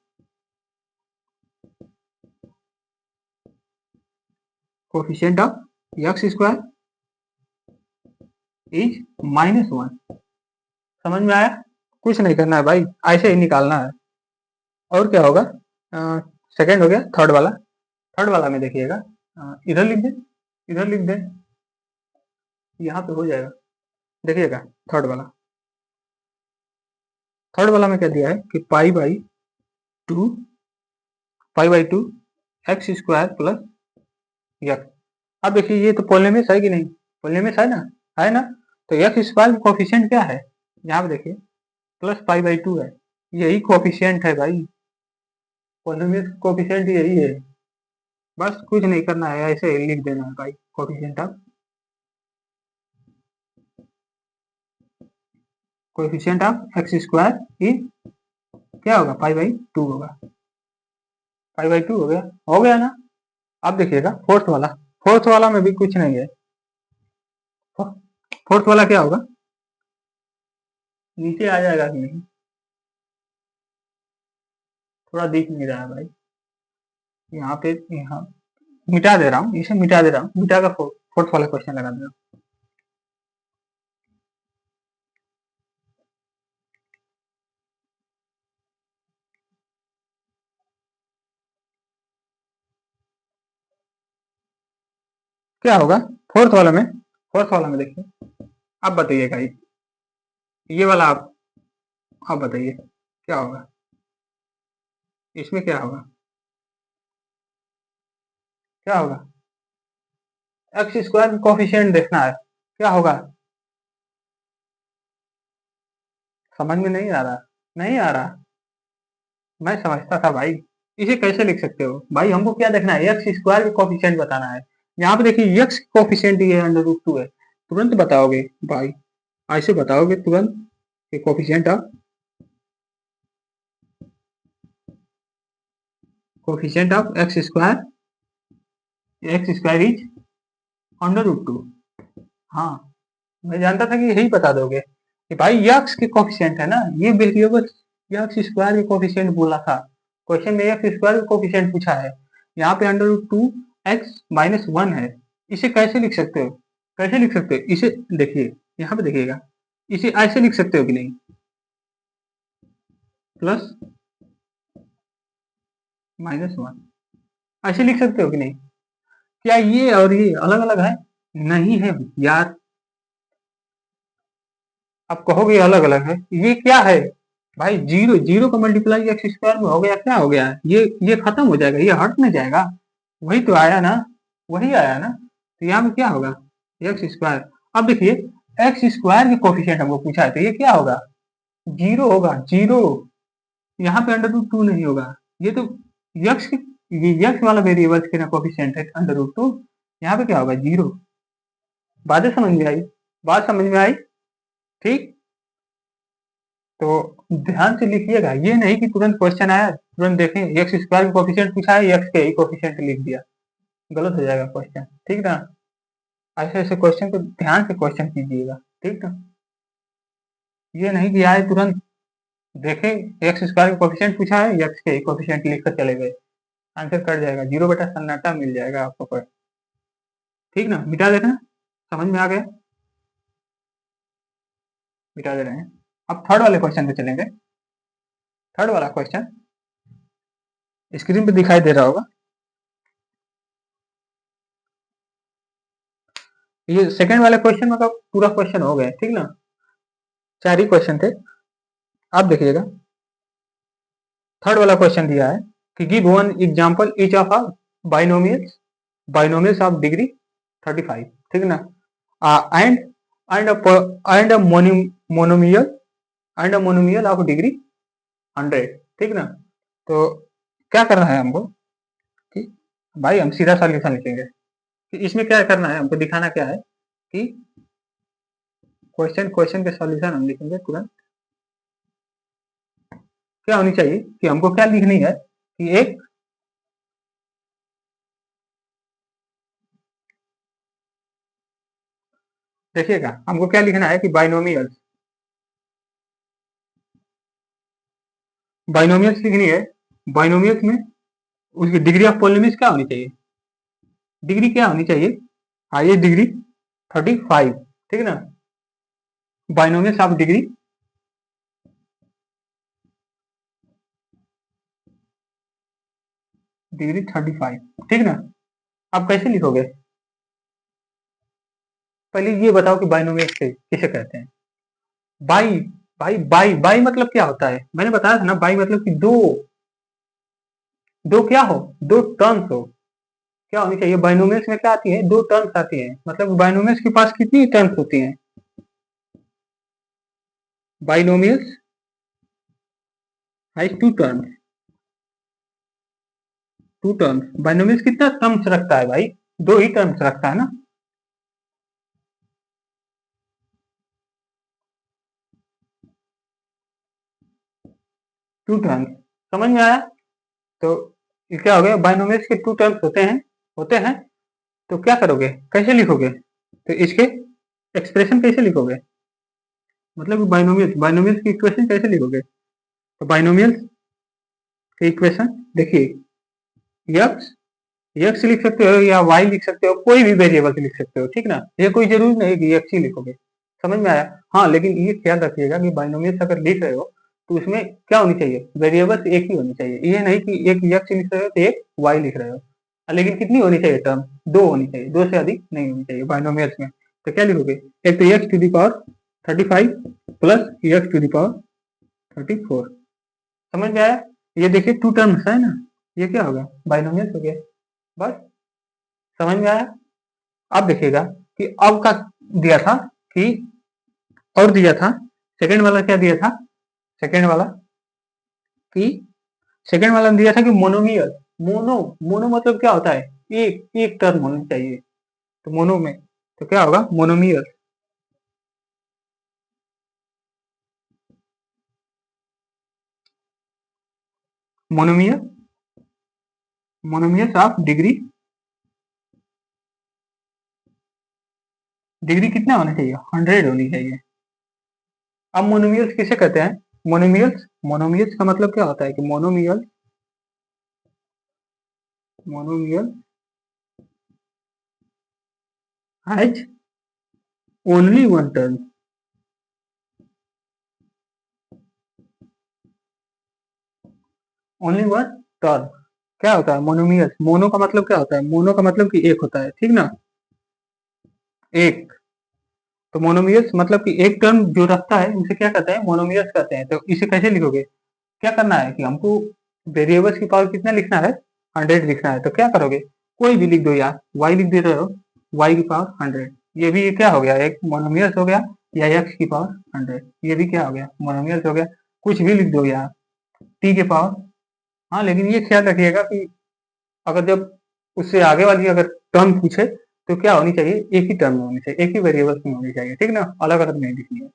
of x square is -1। समझ में आया? कुछ नहीं करना है भाई, ऐसे ही निकालना है। और क्या होगा, सेकेंड हो गया, थर्ड वाला में देखिएगा, इधर लिख दें, इधर लिख दें, यहाँ पे हो जाएगा। देखिएगा थर्ड वाला में क्या दिया है कि two pi by two x square plus x. अब देखिए ये तो पॉलीमरेज है कि नहीं, पॉलीमरेज है ना, है ना? तो एक्स स्क्वायर कोफिशिएंट क्या है, यहाँ पे देखिए +पाई/2 है, यही कोफिशिएंट है भाई, पॉलीमरेज कोफिशिएंट यही है। बस कुछ नहीं करना है, ऐसे ही लिख देना है भाई, coefficient of x square is क्या होगा, पाई/2 होगा, पाई/2 हो गया ना? अब देखिएगा फोर्थ वाला में भी कुछ नहीं है, फोर्थ वाला क्या होगा, नीचे आ जाएगा कि नहीं, थोड़ा दिख नहीं रहा है भाई, यहाँ पे, यहाँ मिटा दे रहा हूँ, इसे मिटा दे रहा हूँ, मिटा कर फोर्थ वाला क्वेश्चन लगा दे रहा हूँ। क्या होगा फोर्थ वाला में देखिए, आप बताइएगा, ये वाला आप बताइए क्या होगा, इसमें क्या होगा, क्या होगा, एक्स स्क्वायर कोफिशिएंट देखना है, क्या होगा, समझ में नहीं आ रहा, नहीं आ रहा, मैं समझता था भाई, इसे कैसे लिख सकते हो भाई, हमको क्या देखना है, एक्स स्क्वायर का कोफिशिएंट बताना है, यहाँ पे देखिए एक्स कोफिशिएंट ये √2 है, तुरंत बताओगे भाई, ऐसे बताओगे तुरंत कि coefficient of x square is √2। हाँ, मैं जानता था कि यही बता दोगे कि भाई यक्स के कोफिशिएंट है ना, ये वेरिएबल यक्स स्क्वायर के कोफिशिएंट बोला था, क्वेश्चन में एक्स स्क्वायर के कोफिशिएंट पूछा है, यहाँ पे √2x-1 है, इसे कैसे लिख सकते हो, कैसे लिख सकते हो इसे, देखिए यहाँ पे देखिएगा, इसे ऐसे लिख सकते हो कि नहीं, प्लस -1, ऐसे लिख सकते हो कि नहीं, क्या ये और ये अलग अलग है, नहीं है यार, आप कहोगे अलग अलग है, ये क्या है भाई, जीरो जीरो का मल्टीप्लाई एक्स स्क्वायर में हो गया, क्या हो गया, ये खत्म हो जाएगा, ये हट नहीं जाएगा, वही तो आया ना, वही आया ना, तो यहाँ पे क्या होगा, एक्स स्क्वायर, अब देखिए एक्स स्क्वायर के कोफिशिएंट हमको पूछा है, तो ये क्या होगा, जीरो होगा, जीरो, यहाँ पे √2 नहीं होगा, ये तो यक्स ये यक्स वाला वेरिएबल के ना कोफिशिएंट है √2, यहाँ पे क्या होगा, जीरो, बातें समझ में आई, बात समझ में आई, ठीक, तो ध्यान से लिखिएगा, ये नहीं कि तुरंत क्वेश्चन आया तुरंत देखें एक्स स्क्वायर का कोफिशिएंट पूछा है, एक्स के ही कोफिशिएंट लिख दिया, गलत हो जाएगा क्वेश्चन, ठीक ना, ऐसे ऐसे क्वेश्चन को ध्यान से क्वेश्चन कीजिएगा, ठीक ना, ये नहीं कि आए तुरंत देखे एक्स स्क्वायर का कोफिशिएंट पूछा है, एक्स के ही कोफिशिएंट लिख कर चले गए, आंसर कट जाएगा, जीरो बटा सन्नाटा मिल जाएगा आपको पर, ठीक ना, मिटा देना, समझ में आ गया, मिटा दे रहे हैं, अब थर्ड वाले क्वेश्चन पे चलेंगे, थर्ड वाला क्वेश्चन स्क्रीन पे दिखाई दे रहा होगा, ये सेकंड वाले क्वेश्चन में का पूरा क्वेश्चन हो गया, ठीक ना, 4 ही क्वेश्चन थे, आप देखिएगा, थर्ड वाला क्वेश्चन दिया है कि give one example each of a binomials, binomials of degree 35, ठीक ना, and and a monomial of degree 100, ठीक ना, तो क्या करना है हमको कि भाई हम सीधा सॉल्यूशन लिखेंगे, कि इसमें क्या करना है, हमको दिखाना क्या है कि क्वेश्चन के सॉल्यूशन हम लिखेंगे तुरंत, क्या होनी चाहिए कि हमको क्या लिखनी है कि एक, देखिएगा हमको क्या लिखना है कि बाइनोमियल्स, बाइनोमियल्स लिखनी है, बाइनोमियल्स में उसकी डिग्री ऑफ पॉलिनोमियल्स क्या होनी चाहिए, डिग्री क्या होनी चाहिए, हाईएस्ट डिग्री 35, ठीक ना, बाइनोमियल्स ऑफ डिग्री डिग्री 35, ठीक ना, आप कैसे लिखोगे, पहले ये बताओ कि बाइनोमियल्स किसे कहते हैं, बाई, बाई मतलब क्या होता है, मैंने बताया था ना, बाई मतलब कि दो, दो क्या हो, दो टर्म्स हो, क्या होनी चाहिए, बाइनोमियल्स में क्या आती है, दो टर्म्स आती है, मतलब बाइनोमियल्स के पास कितनी टर्म्स होती हैं, binomials has two terms, binomials कितना टर्म्स रखता है भाई, दो ही टर्म्स रखता है ना, टू टर्म्स, समझ में आया, तो ये क्या हो गया, बाइनोमियल्स के टू टर्म्स होते हैं, तो क्या करोगे, कैसे लिखोगे, तो इसके एक्सप्रेशन कैसे लिखोगे, मतलब बाइनोमियल्स बाइनोमियल्स की इक्वेशन कैसे लिखोगे? तो बाइनोमियल्स की इक्वेशन देखिए, यक्स यक्स लिख सकते हो या वाई लिख सकते हो, कोई भी वेरिएबल लिख सकते हो, ठीक ना। ये कोई जरूरी नहीं कि यक्स ही लिखोगे, समझ में आया। हाँ, लेकिन ये ख्याल रखिएगा कि बाइनोमियल्स अगर लिख रहे हो तो उसमें क्या होनी चाहिए, वेरिएबल्स एक ही होनी चाहिए। ये नहीं कि एक यक्स लिख रहे हो तो एक वाई लिख रहे हो, लेकिन कितनी होनी चाहिए टर्म, दो होनी चाहिए, दो से अधिक नहीं होनी चाहिए बाइनोमियल्स में। तो क्या लिखोगे, एक तो एक्स टू द पावर 35 प्लस एक्स टू द पावर 34, समझ में आया। ये देखिए टू टर्म्स है ना, ये क्या होगा, बाइनोमियल्स हो गया, बस समझ में आया। अब देखिएगा कि अब का दिया था कि, और दिया था सेकंड वाला, क्या दिया था सेकंड वाला कि, सेकंड वाला दिया था कि मोनोमियल, मोनो मोनो मतलब क्या होता है, एक एक टर्म होनी चाहिए, तो मोनो में तो क्या होगा, monomial, monomial monomials of degree, degree कितना होना चाहिए, 100 होनी चाहिए। अब मोनोमियल्स किसे कहते हैं, मोनोमियल्स मोनोमियल्स का मतलब क्या होता है कि monomial has only one term, only one term. क्या होता है मोनोमियल्स, मोनो का मतलब क्या होता है, मोनो का मतलब कि एक होता है, ठीक ना, एक। तो मोनोमियल्स मतलब कि एक टर्म जो रखता है उसे क्या कहते हैं, मोनोमियल्स कहते हैं। तो इसे कैसे लिखोगे, क्या करना है कि हमको वेरिएबल्स की पावर कितना लिखना है, 100 लिखना है। तो क्या करोगे, कोई भी लिख दो यार, वाई लिख दे रहे हो, वाई की पावर 100, ये भी क्या हो गया, एक मोनोमियल्स हो गया, या एक्स की पावर 100, ये भी क्या हो गया, मोनोमियल्स हो गया। कुछ भी लिख दो यार, टी के पावर। हाँ, लेकिन ये ख्याल रखिएगा कि अगर जब उससे आगे वाली अगर टर्म पूछे तो क्या होनी चाहिए, एक ही टर्म में होनी चाहिए, एक ही वेरिएबल्स में होनी चाहिए, ठीक ना, अलग अलग नहीं लिखनी है।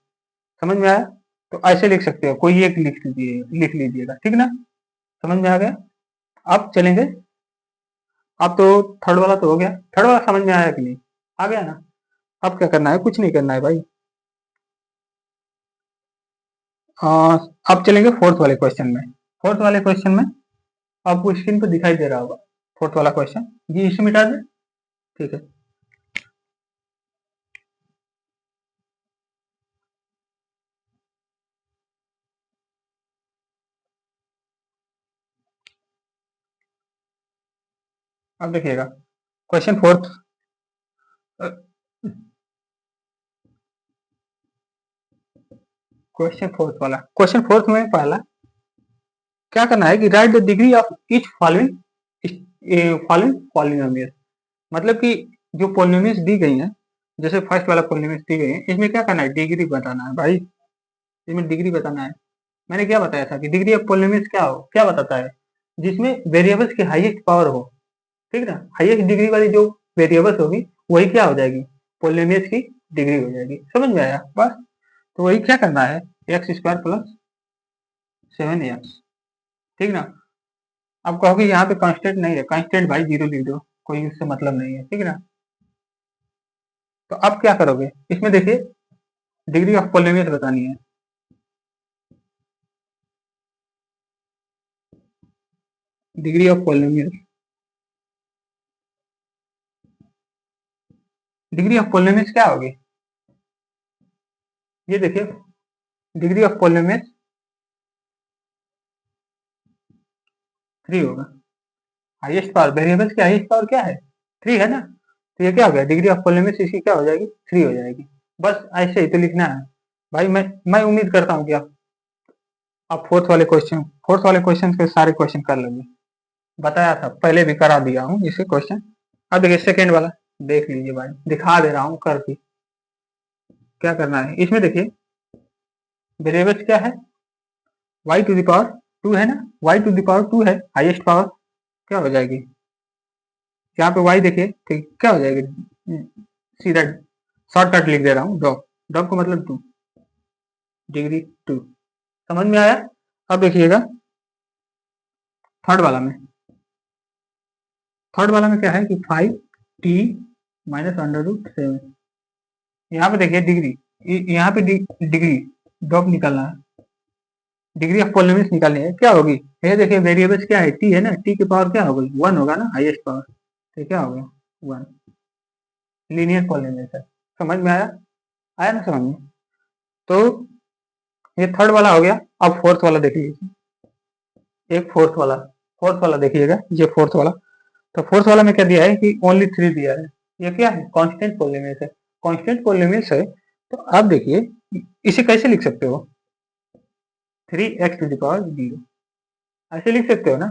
समझ में आया। तो ऐसे लिख सकते हो, कोई एक लिख लीजिएगा, ठीक ना, समझ में आ गया। अब चलेंगे, अब तो थर्ड वाला तो हो गया, थर्ड वाला समझ में आया कि नहीं, आ गया ना। अब क्या करना है, कुछ नहीं करना है भाई। अब चलेंगे फोर्थ वाले क्वेश्चन में। फोर्थ वाले क्वेश्चन में आपको स्क्रीन पर दिखाई दे रहा होगा, फोर्थ वाला क्वेश्चन, ये इसे मिटा दे, ठीक है। अब देखिएगा क्वेश्चन फोर्थ, क्वेश्चन फोर्थ में पहला क्या करना है कि right the degree of each following polynomial, मतलब कि जो पॉलिनोमियल्स दी गई हैं, जैसे फर्स्ट वाला पॉलिनोमियल्स दी गई है, इसमें क्या करना है, डिग्री बताना है भाई, इसमें डिग्री बताना है। मैंने क्या बताया था कि डिग्री ऑफ पॉलिनोमियल्स क्या बताता है, जिसमें वेरिएबल्स की हाईएस्ट पावर हो, ठीक ना, हाईएस्ट डिग्री वाली जो वेरिएबल्स होगी वही क्या हो जाएगी, पॉलिनोमियल्स की डिग्री हो जाएगी, समझ में आया बस। तो वही क्या करना है, एक्स स्क्वायर प्लस 7x, ठीक ना। अब कहोगे यहाँ पे कांस्टेंट नहीं है, कांस्टेंट भाई जीरो लिख दो, कोई उससे मतलब नहीं है, ठीक ना। तो अब क्या करोगे, इसमें देखिए डिग्री ऑफ पॉलिनोमियल बतानी है, degree of polynomial, degree of polynomial क्या होगी, ये देखिए डिग्री ऑफ पॉलिनोमियल 3 होगा, हाईएस्ट पावर, वेरिएबल्स की हाईएस्ट पावर क्या है, 3 है ना। तो ये क्या हो गया, डिग्री ऑफ पॉलिनोमियल इसकी क्या हो जाएगी, 3 हो जाएगी। बस ऐसे ही तो लिखना है भाई। मैं उम्मीद करता हूँ कि आप फोर्थ वाले क्वेश्चन के सारे क्वेश्चन कर लेंगे, बताया था पहले भी करा दिया हूँ इसे क्वेश्चन। अब देखिए सेकेंड वाला, देख लीजिए भाई, दिखा दे रहा हूँ करके, क्या करना है इसमें देखिए, वेरिएबल्स क्या है, y टू द पावर 2 है ना, y टू द पावर 2 है, हाईएस्ट पावर क्या हो जाएगी, यहाँ पे y देखिए, ठीक क्या हो जाएगी, सीधा शॉर्टकट लिख दे रहा हूँ, ड्रॉप, ड्रॉप का मतलब 2, डिग्री 2, समझ में आया। अब देखिएगा थर्ड वाला में, थर्ड वाला में क्या है कि 5t माइनस अंडर रूट 7, यहाँ पे देखिए डिग्री, यहाँ पे डिग्री ड्रॉप निकालना है, डिग्री ऑफ पॉलिनोमियल्स निकालनी है, क्या होगी? ये देखिए वेरिएबल्स क्या है, टी है ना, टी की पावर क्या होगी? 1 होगा ना, हाईएस्ट पावर, तो क्या हो गया? 1। लीनियर पॉलिनोमियल्स है। समझ में आया? आया ना समझ में? तो ये थर्ड वाला हो गया। अब फोर्थ वाला देख लीजिए, एक फोर्थ वाला देखिएगा, ये फोर्थ वाला। तो फोर्थ वाला में क्या दिया है कि ओनली 3 दिया है। ये क्या है? कांस्टेंट पॉलिनोमियल्स है। कांस्टेंट पॉलिनोमियल्स है तो आप देखिए इसे कैसे लिख सकते हो? 3x⁴ ऐसे लिख सकते हो ना,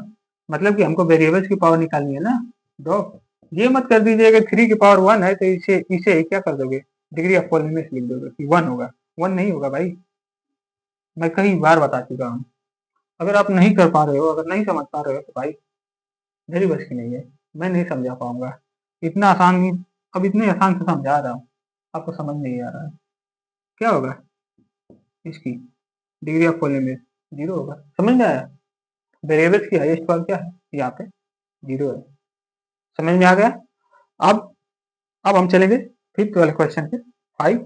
मतलब कि हमको वेरिएबल्स की पावर निकालनी है ना। दो, ये मत कर दीजिएगा 3 की पावर 1 है तो इसे इसे क्या कर दोगे, डिग्री ऑफ पॉलिनोमियल्स लिख दोगे कि 1 होगा। 1 नहीं होगा भाई, मैं कई बार बता चुका हूँ। अगर आप नहीं कर पा रहे हो, अगर नहीं समझ पा रहे हो तो भाई मेरी बस की नहीं है, मैं नहीं समझा पाऊंगा। इतना आसान नहीं, अब इतने आसान से समझा रहा हूँ, आपको समझ नहीं आ रहा है। क्या होगा इसकी डिग्री ऑफ पॉलिनोमियल्स? 0 होगा। समझ में आया? वेरिएबल्स की हाईएस्ट पावर क्या है? यहाँ पे 0 है। समझ में आ गया? अब हम चलेंगे फिफ्थ वाले क्वेश्चन पे, 5,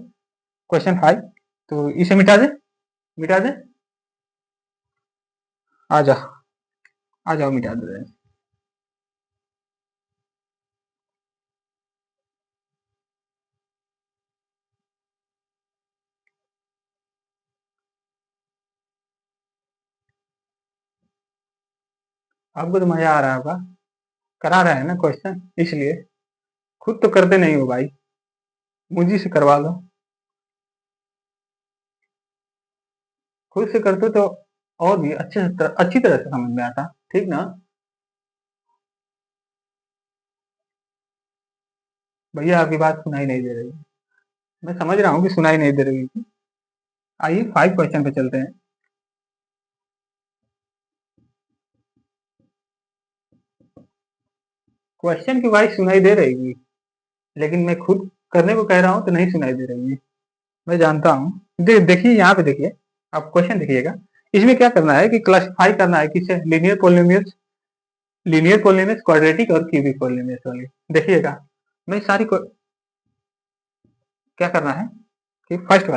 क्वेश्चन 5। तो इसे मिटा दे, मिटा दे, आ जा, आ जाओ, मिटा दे। आपको तो मजा आ रहा होगा, करा रहे हैं ना क्वेश्चन, इसलिए। खुद तो करते नहीं हो भाई, मुझी से करवा लो। खुद से करते तो और भी अच्छी तरह से समझ में आता, ठीक ना? भैया आपकी बात सुनाई नहीं दे रही है। मैं समझ रहा हूँ कि सुनाई नहीं दे रही थी। आइए 5 क्वेश्चन पे चलते हैं। क्वेश्चन की वाइज सुनाई दे रही है, लेकिन मैं खुद करने को कह रहा हूँ तो नहीं सुनाई दे रही है। मैं जानता हूँ। देखिए यहाँ पे देखिए, आप क्वेश्चन देखिएगा। इसमें क्या करना है कि क्लासिफाई करना है किसे, लीनियर पॉलिनोमियल्स, क्वाड्रेटिक और क्यूबिक पॉलिनोमियल्स वाले। देखिएगा, मैं सारी क्या करना है कि फर्स्ट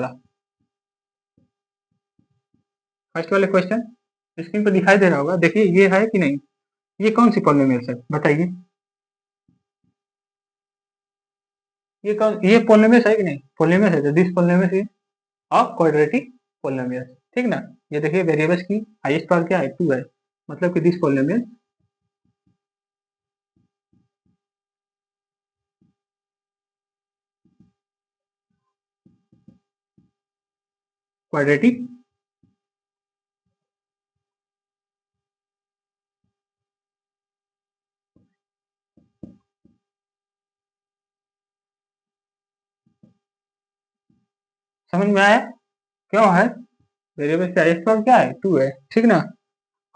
वाले क्वेश्चन स्क्रीन पर दिखाई दे रहा होगा, देखिए ये है कि नहीं? ये कौन सी पॉलिनोमियल्स है बताइए? ये पॉलिनोमियल्स है कि नहीं? पॉलिनोमियल्स है, तो this polynomials is of quadratic polynomials, ठीक ना? ये देखिए वेरिएबल्स की हाईएस्ट पावर क्या है? 2 है, मतलब कि दिस पॉलिनोमियल क्वाड्रेटिक समझ में आया? क्यों है? वेरिएबल्स की हाईएस्ट पावर क्या है? 2 है, ठीक ना?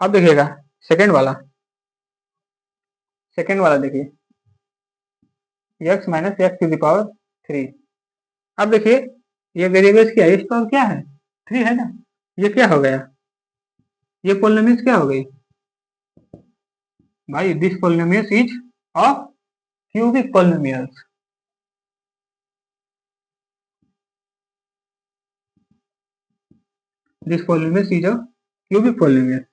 अब देखिएगा सेकंड वाला, देखिए x minus x to the power 3। अब देखिए ये वेरिएबल्स की हाईएस्ट पावर क्या है? 3 है ना? ये क्या हो गया? ये पॉलिनोमियल्स क्या हो गई भाई? This polynomials is of cubic polynomials. This polynomials is of cubic polynomial.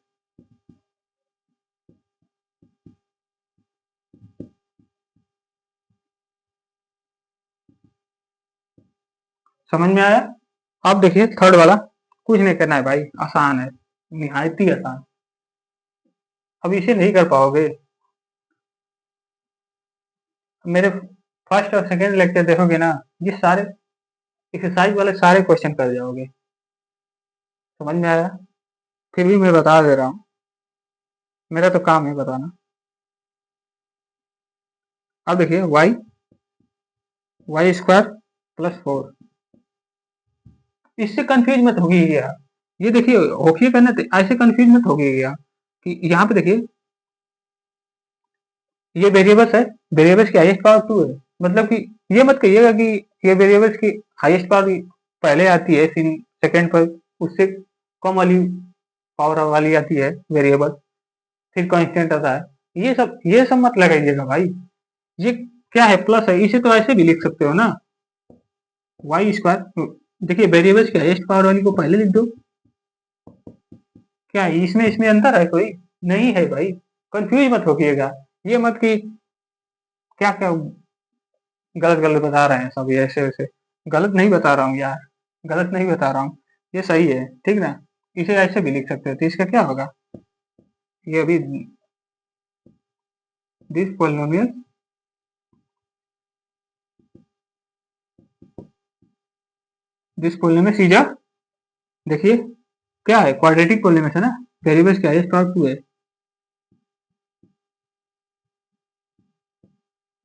समझ में आया? अब देखिए थर्ड वाला, कुछ नहीं करना है भाई, आसान है, निहायत ही आसान। अब इसे नहीं कर पाओगे, मेरे फर्स्ट और सेकंड लेक्चर देखोगे ना, ये सारे एक्सरसाइज वाले सारे क्वेश्चन कर जाओगे। समझ में आया? फिर भी मैं बता दे रहा हूँ, मेरा तो काम है बताना। अब देखिए y² + 4, इससे कंफ्यूज मत होगी यार। ये देखिए होके करना, ऐसे कंफ्यूज मत होगी यार कि यहाँ पे देखिए ये वेरिएबल्स है, वेरिएबल्स की हाईएस्ट पावर 2 है, मतलब कि ये मत कहिएगा कि ये वेरिएबल्स की हाईएस्ट पावर पहले आती है, फिर सेकंड पर उससे कम वाली पावर वाली आती है वेरिएबल, फिर कांस्टेंट आता है। ये सब मत लगाइएगा भाई। ये क्या है? प्लस है, इसे तो ऐसे भी लिख सकते हो ना, वाई स्क्वायर, देखिए वेरिएबल्स की हाईएस्ट पावर वाली को पहले लिख दो। क्या इसमें इसमें अंतर है कोई? नहीं है भाई, कंफ्यूज मत होइएगा। ये मत कि क्या क्या गलत गलत बता रहे हैं सब, ये ऐसे वैसे गलत नहीं बता रहा हूँ यार, गलत नहीं बता रहा हूँ, ये सही है, ठीक ना। इसे ऐसे भी लिख सकते हो, तो इसका क्या होगा, ये अभी दिस पोलिनोमियल इज अ, देखिए क्या है, क्वाड्रेटिक पोलिनोमियल है ना, वेरिएबल्स की हाईएस्ट पावर 2 है,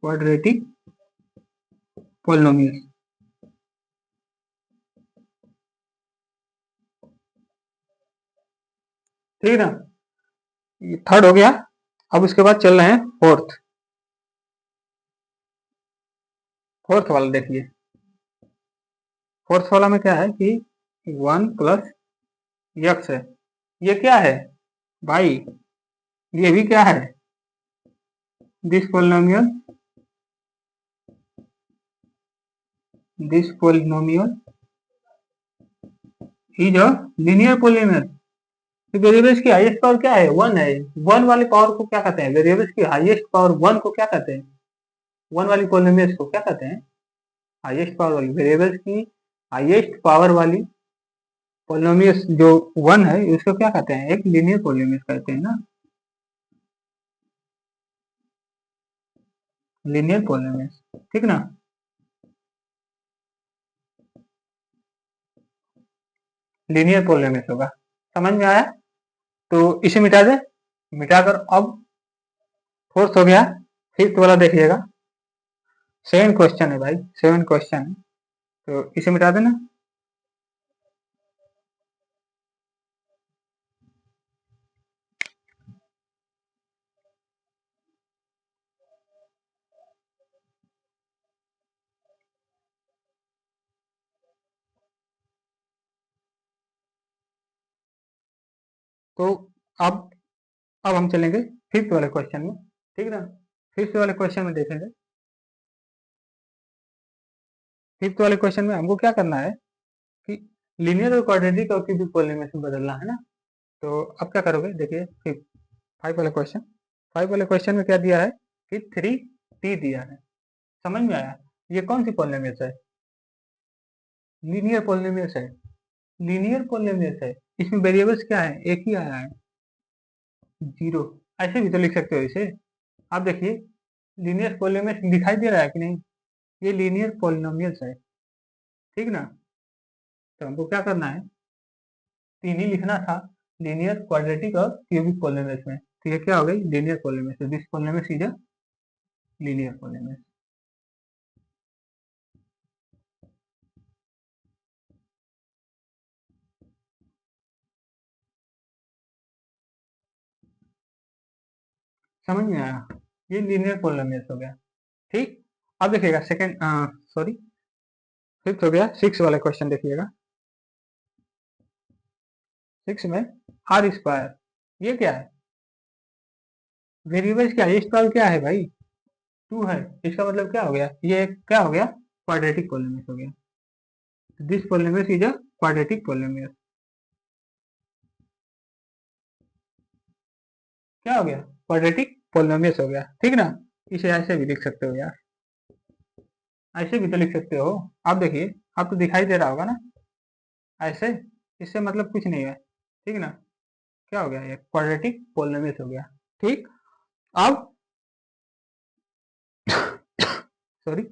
क्वाड्रेटिक पोलिनोमियल, ठीक है ना। ये थर्ड हो गया। अब उसके बाद चल रहे हैं फोर्थ। फोर्थ वाला देखिए, फोर्थ वाला में क्या है कि 1 प्लस एक्स है, ये क्या है भाई, ये भी क्या है, this polynomial is a linear polynomial. Variables की हाईएस्ट पावर क्या है, 1 है। 1 वाली पावर को क्या कहते हैं, वेरिएबल्स की हाईएस्ट पावर 1 को क्या कहते हैं, 1 वाली पोलिनोमियल्स को क्या कहते हैं, हाईएस्ट पावर वाली वेरिएबल्स की हाईएस्ट पावर वाली पोलिनोमियल्स जो 1 है उसको क्या कहते हैं, एक लीनियर पोलिनोमियल कहते हैं ना, लीनियर पोलिनोमियल, ठीक ना। लीनियर पोलिनोमियल होगा, समझ में आया। तो इसे मिटा दे, मिटाकर अब फोर्थ हो गया। फिफ्थ वाला देखिएगा, सेवन क्वेश्चन है भाई, सेवन क्वेश्चन है, तो इसे मिटा देना। तो अब अब हम चलेंगे फिफ्थ वाले क्वेश्चन में, ठीक ना। फिफ्थ वाले क्वेश्चन में देखेंगे, फिफ्थ वाले क्वेश्चन में हमको क्या करना है कि लीनियर और क्वाड्रेटिक और क्यूबिक पोलिनोमियल में बदलना है ना। तो अब क्या करोगे, देखिए फिफ्थ, फाइव वाले क्वेश्चन, फाइव वाले क्वेश्चन में क्या दिया है कि 3t दिया है, समझ में आया। ये कौन सी पोलिनोमियल है, लीनियर पोलिनोमियल है, लीनियर पोलिनोमियल है। इसमें वेरिएबल्स क्या है, एक ही आया है, जीरो। ऐसे भी तो लिख सकते हो इसे। आप देखिए लीनियर पोलिनोमियल दिखाई दे रहा है कि नहीं, ये लीनियर पोलिनोमियल्स है, ठीक ना। तो हमको क्या करना है, तीन ही लिखना था, लीनियर क्वाड्रेटिक और क्यूबिक पोलिनोमियल्स में। तो ये क्या हो गई, linear polynomial, this polynomial is a linear polynomial. समझ में आया, ये लीनियर पोलिनोमियल्स हो गया, ठीक। अब देखिएगा सेकंड, सॉरी फिफ्थ हो गया, सिक्स वाला क्वेश्चन देखिएगा। सिक्स में आर स्क्वायर, ये क्या है, वेरिएबल्स की हाईएस्ट पावर क्या है भाई, 2 है। इसका मतलब क्या हो गया, ये क्या हो गया, क्वाड्रेटिक पोलिनोमियल हो गया। This polynomial is a quadratic polynomial, क्या हो गया, क्वाड्रेटिक पोलिनोमियल हो गया, ठीक ना। इसे ऐसे भी लिख सकते हो यार, ऐसे भी तो लिख सकते हो। आप देखिए, आपको दिखाई दे रहा होगा ना, ऐसे, इससे मतलब कुछ नहीं है, ठीक ना। क्या हो गया, ये क्वाड्रेटिक पोलिनोमियल हो गया, ठीक। अब सॉरी,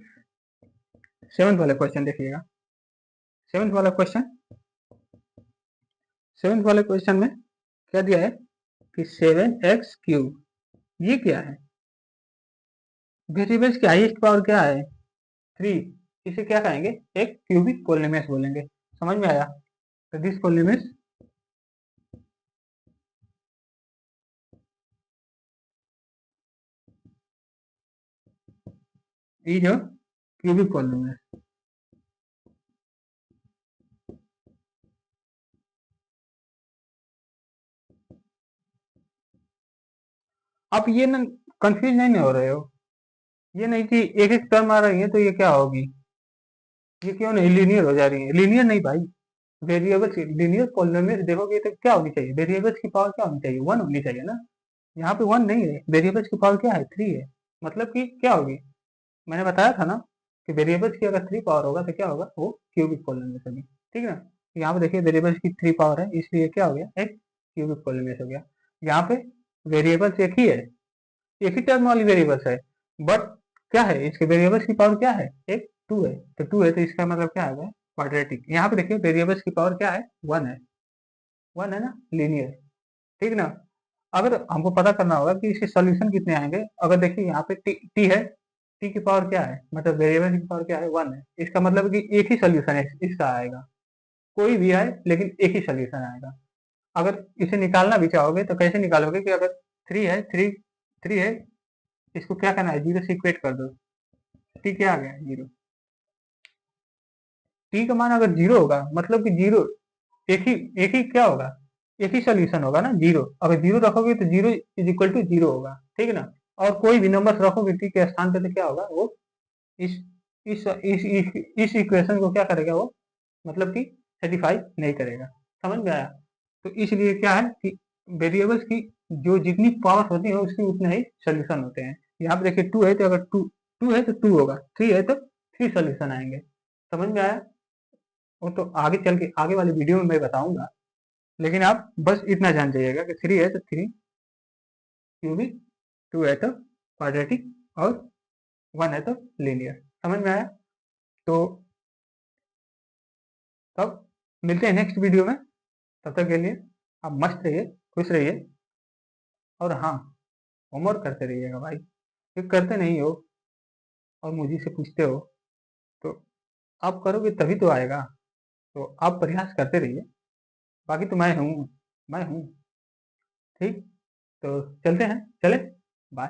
सेवंथ वाला क्वेश्चन देखिएगा, सेवंथ वाला क्वेश्चन, सेवंथ वाले क्वेश्चन में क्या दिया है कि 7x³ ये क्या है, वेरिएबल्स की हाईएस्ट पावर क्या है, 3। इसे क्या कहेंगे, एक क्यूबिक पोलिनोमियल बोलेंगे, समझ में आया। तो this polynomial is a cubic polynomial. आप ये ना कंफ्यूज नहीं हो रहे हो, ये नहीं कि एक एक टर्म आ रही है तो ये क्या होगी, ये क्यों नहीं लीनियर हो जा रही है? लीनियर नहीं भाई, वेरिएबल्स लीनियर पॉलिनोमियल देखोगे तो क्या होनी चाहिए? वेरिएबल्स की पावर क्या होनी चाहिए? 1 होनी चाहिए ना। यहाँ पे 1 नहीं है, वेरिएबल्स की पावर क्या है? 3 है। मतलब कि क्या होगी? मैंने बताया था ना कि वेरिएबल्स की अगर 3 पावर होगा तो क्या होगा? वो क्यूबिक पॉलिनोमियल होगी। ठीक है ना? यहाँ पे देखिए वेरिएबल्स की 3 पावर है, इसलिए क्या हो गया? एक क्यूबिक पॉलिनोमियल हो गया। यहाँ पे वेरिएबल्स एक ही है, एक ही टर्म वाली वेरिएबल्स है, बट क्या है? इसके वेरिएबल्स की पावर क्या है? एक 2 है, तो 2 है तो इसका मतलब क्या आ गया? क्वाड्रेटिक। यहाँ पे देखिए वेरिएबल्स की पावर क्या है? 1 है, 1 है ना, लीनियर। ठीक ना? अगर हमको पता करना होगा कि इसके सॉल्यूशन कितने आएंगे, अगर देखिए यहाँ पे टी है, टी की पावर क्या है? मतलब वेरिएबल की पावर क्या है? 1 है। इसका मतलब है कि एक ही सॉल्यूशन है इसका आएगा, कोई भी आए लेकिन एक ही सॉल्यूशन आएगा। अगर इसे निकालना भी चाहोगे तो कैसे निकालोगे कि अगर 3 है, 3 है, इसको क्या करना है? 0 से इक्वेट कर दो। टी क्या आ गया? 0। टी का मान अगर 0 होगा मतलब कि 0 एक ही क्या होगा? एक ही सोल्यूशन होगा ना, 0। अगर 0 रखोगे तो 0 इज इक्वल टू 0 होगा। ठीक है ना? और कोई भी नंबर रखोगे टी के स्थान पे तो क्या होगा? वो इस इस इक्वेशन को क्या करेगा वो? मतलब कि सेटिस्फाई नहीं करेगा। समझ में आया? तो इसलिए क्या है कि वेरिएबल्स की जो जितनी पावर होती है उसकी उतने ही सोल्यूशन होते हैं। यहाँ पे देखिए 2 है तो अगर 2 है तो 2 होगा, 3 है तो 3 सोल्यूशन आएंगे। समझ में आया? वो तो आगे चल के आगे वाली वीडियो में मैं बताऊंगा, लेकिन आप बस इतना जान जाइएगा कि 3 है तो 3 क्यूबिक, 2 है तो क्वाड्रेटिक, और 1 है तो लीनियर। समझ में आया? तो तब मिलते हैं नेक्स्ट वीडियो में। तब तक के लिए आप मस्त रहिए, खुश रहिए, और हाँ, होमवर्क करते रहिएगा भाई। ये करते नहीं हो और मुझे से पूछते हो, तो आप करोगे तभी तो आएगा। तो आप प्रयास करते रहिए, बाकी तो मैं हूँ। ठीक, तो चलते हैं, चले, बाय।